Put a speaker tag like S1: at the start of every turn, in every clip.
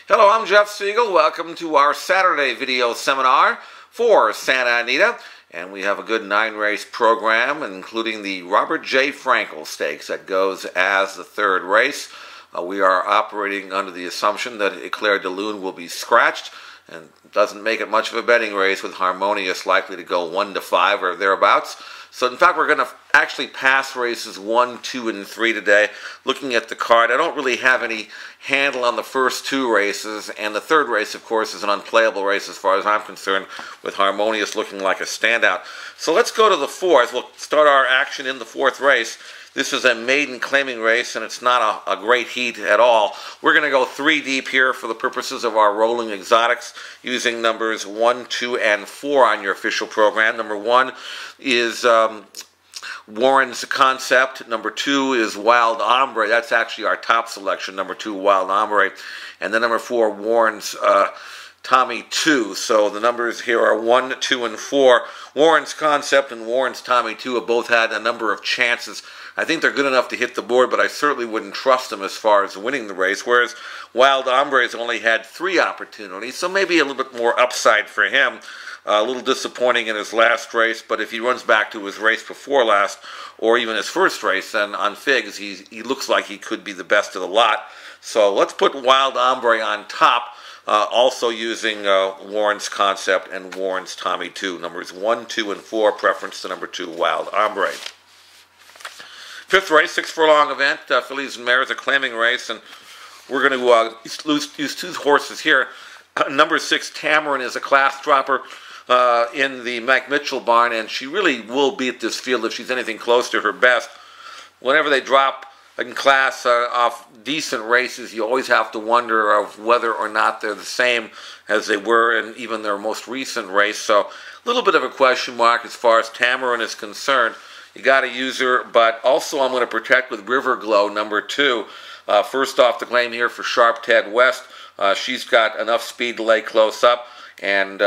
S1: Hello, I'm Jeff Siegel. Welcome to our Saturday video seminar for Santa Anita. And we have a good 9-race program, including the Robert J. Frankel Stakes that goes as the third race. We are operating under the assumption that Eclair de Lune will be scratched, and doesn't make it much of a betting race with Harmonious likely to go 1-5 or thereabouts. So in fact, we're going to actually pass races 1, 2, and 3 today. Looking at the card, I don't really have any handle on the first two races, and the third race, of course, is an unplayable race as far as I'm concerned, with Harmonious looking like a standout. So let's go to the fourth. We'll start our action in the fourth race. This is a maiden claiming race, and it's not a great heat at all. We're going to go 3 deep here for the purposes of our rolling exotics, using numbers 1, 2, and 4 on your official program. Number 1 is Warren's Concept. Number 2 is Wild Ombre. That's actually our top selection, number 2, Wild Ombre. And then number 4, Warren's Tommy 2. So the numbers here are 1, 2, and 4. Warren's Concept and Warren's Tommy 2 have both had a number of chances. I think they're good enough to hit the board, but I certainly wouldn't trust them as far as winning the race, whereas Wild Ombre has only had 3 opportunities, so maybe a little bit more upside for him. A little disappointing in his last race, but if he runs back to his race before last, or even his first race, then on Figs, he looks like he could be the best of the lot. So let's put Wild Ombre on top, also using Warren's Concept and Warren's Tommy 2. Numbers 1, 2, and 4, preference to number 2, Wild Ombre. Fifth race, 6 furlong event, Fillies and Mares, a claiming race, and we're going to use 2 horses here. Number 6, Tamarin, is a class dropper in the Mike Mitchell barn, and she really will beat this field if she's anything close to her best. Whenever they drop in class off decent races, you always have to wonder of whether or not they're the same as they were in even their most recent race. So a little bit of a question mark as far as Tamarin is concerned. You got to use her, but also I'm going to protect with River Glow, number 2. First off the claim here for Sharp Ted West. She's got enough speed to lay close up, and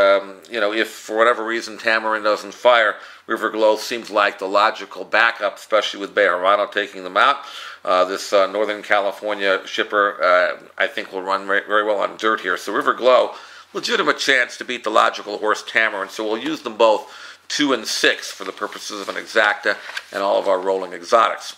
S1: you know, if for whatever reason Tamarin doesn't fire, River Glow seems like the logical backup, especially with Bejarano taking them out. This Northern California shipper, I think, will run very well on dirt here. So River Glow, legitimate chance to beat the logical horse Tamarin. So we'll use them both 2 and 6 for the purposes of an exacta and all of our rolling exotics.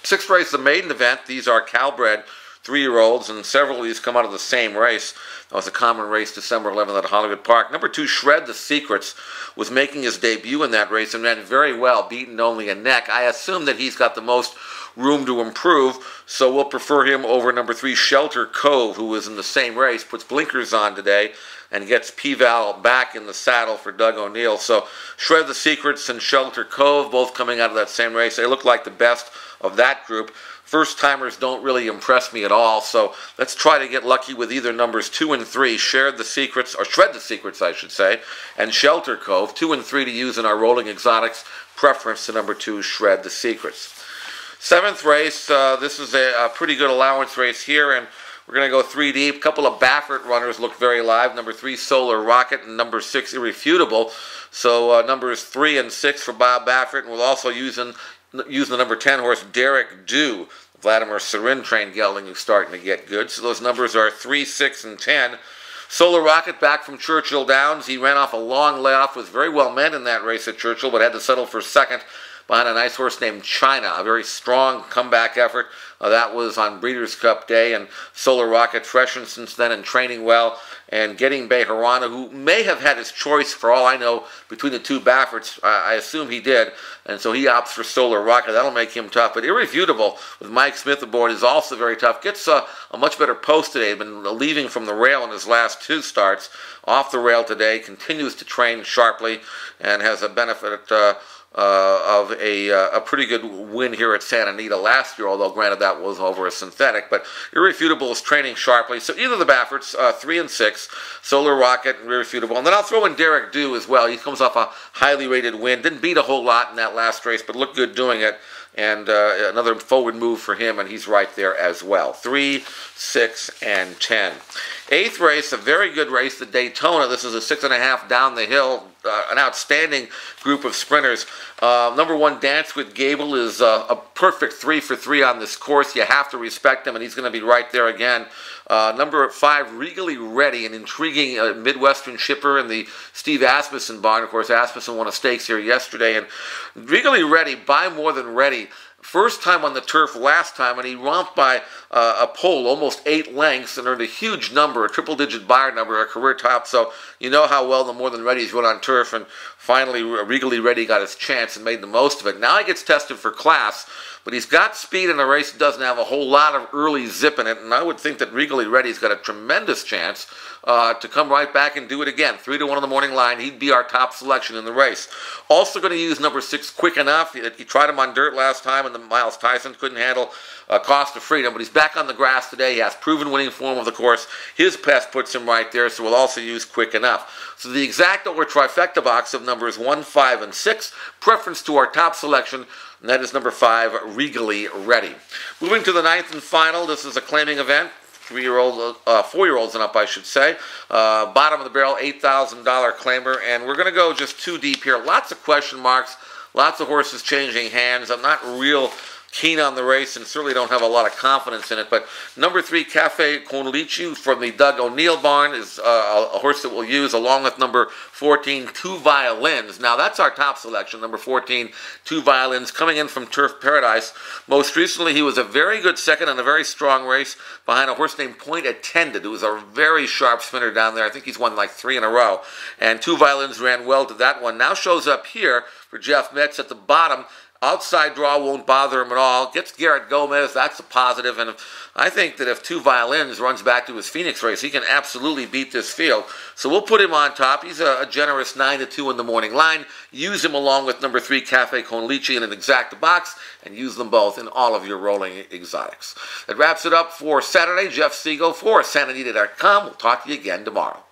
S1: 6th race, the maiden event. These are Calbred 3-year-olds, and several of these come out of the same race. That was a common race December 11th at Hollywood Park. Number 2, Shred the Secrets, was making his debut in that race and ran very well, beaten only a neck. I assume that he's got the most room to improve, so we'll prefer him over number 3, Shelter Cove, who was in the same race, puts blinkers on today, and gets P-Val back in the saddle for Doug O'Neill. So Shred the Secrets and Shelter Cove, both coming out of that same race. They look like the best of that group. First-timers don't really impress me at all, so let's try to get lucky with either numbers 2 and 3, Shred the Secrets, or Shred the Secrets, I should say, and Shelter Cove, 2 and 3 to use in our rolling exotics, preference to number 2, Shred the Secrets. 7th race, this is a pretty good allowance race here, and we're going to go 3 deep. A couple of Baffert runners look very live. Number 3, Solar Rocket, and number 6, Irrefutable. So numbers 3 and 6 for Bob Baffert, and we'll also use the number 10 horse, Derek Dew. Vladimir Sarin trained gelding who's starting to get good. So those numbers are 3, 6, and 10. Solar Rocket back from Churchill Downs. He ran off a long layoff, was very well met in that race at Churchill, but had to settle for second behind a nice horse named China. A very strong comeback effort. That was on Breeders' Cup Day, and Solar Rocket freshened since then and training well, and getting Bejarano, who may have had his choice, for all I know, between the 2 Bafferts. I assume he did, and so he opts for Solar Rocket. That'll make him tough, but Irrefutable, with Mike Smith aboard, is also very tough. Gets a much better post today. Been leaving from the rail in his last 2 starts. Off the rail today, continues to train sharply, and has a benefit of a pretty good win here at Santa Anita last year, although granted that was over a synthetic. But Irrefutable is training sharply. So either the Bafferts, 3 and 6, Solar Rocket and Irrefutable. And then I'll throw in Derek Dew as well. He comes off a highly rated win. Didn't beat a whole lot in that last race, but looked good doing it. And another forward move for him, and he's right there as well. 3, 6, and 10. 8th race, a very good race, the Daytona. This is a 6.5 down the hill. an outstanding group of sprinters. Number 1, Dance with Gable, is a perfect 3 for 3 on this course. You have to respect him, and he's going to be right there again. Number 5, Regally Ready, an intriguing Midwestern shipper in the Steve Asmussen barn. Of course, Asmussen won a stakes here yesterday, and Regally Ready, by more than ready. First time on the turf last time, and he romped by a pole, almost 8 lengths, and earned a huge number, a triple-digit buyer number, a career top. So you know how well the More Than Ready's run on turf, and finally Regally Ready got his chance and made the most of it. Now he gets tested for class, but he's got speed in a race that doesn't have a whole lot of early zip in it, and I would think that Regally Ready's got a tremendous chance to come right back and do it again. 3-1 on the morning line. He'd be our top selection in the race. Also going to use number 6, Quick Enough. He tried him on dirt last time, and the Miles Tyson couldn't handle Cost of Freedom, but he's back on the grass today. He has proven winning form of the course. His best puts him right there, so we'll also use Quick Enough. So the exact or trifecta box of numbers 1, 5, and 6, preference to our top selection, and that is number 5, Regally Ready. Moving to the 9th and final, this is a claiming event. 4-year-olds and up, I should say. Bottom of the barrel, $8,000 claimer, and we're going to go just too deep here. Lots of question marks, lots of horses changing hands. I'm not real keen on the race and certainly don't have a lot of confidence in it, but number 3, Cafe Con Leche from the Doug O'Neill barn is a horse that we'll use along with number 14, Two Violins. Now that's our top selection, number 14, Two Violins, coming in from Turf Paradise. Most recently he was a very good second in a very strong race behind a horse named Point Attended, who was a very sharp sprinter down there. I think he's won like 3 in a row, and Two Violins ran well to that one. Now shows up here for Jeff Metz at the bottom. Outside draw won't bother him at all. Gets Garrett Gomez, that's a positive. And I think that if Two Violins runs back to his Phoenix race, he can absolutely beat this field. So we'll put him on top. He's a generous 9-2 in the morning line. Use him along with number 3, Cafe Con Leche in an exacta box, and use them both in all of your rolling exotics. That wraps it up for Saturday. Jeff Siegel for SanAnita.com. We'll talk to you again tomorrow.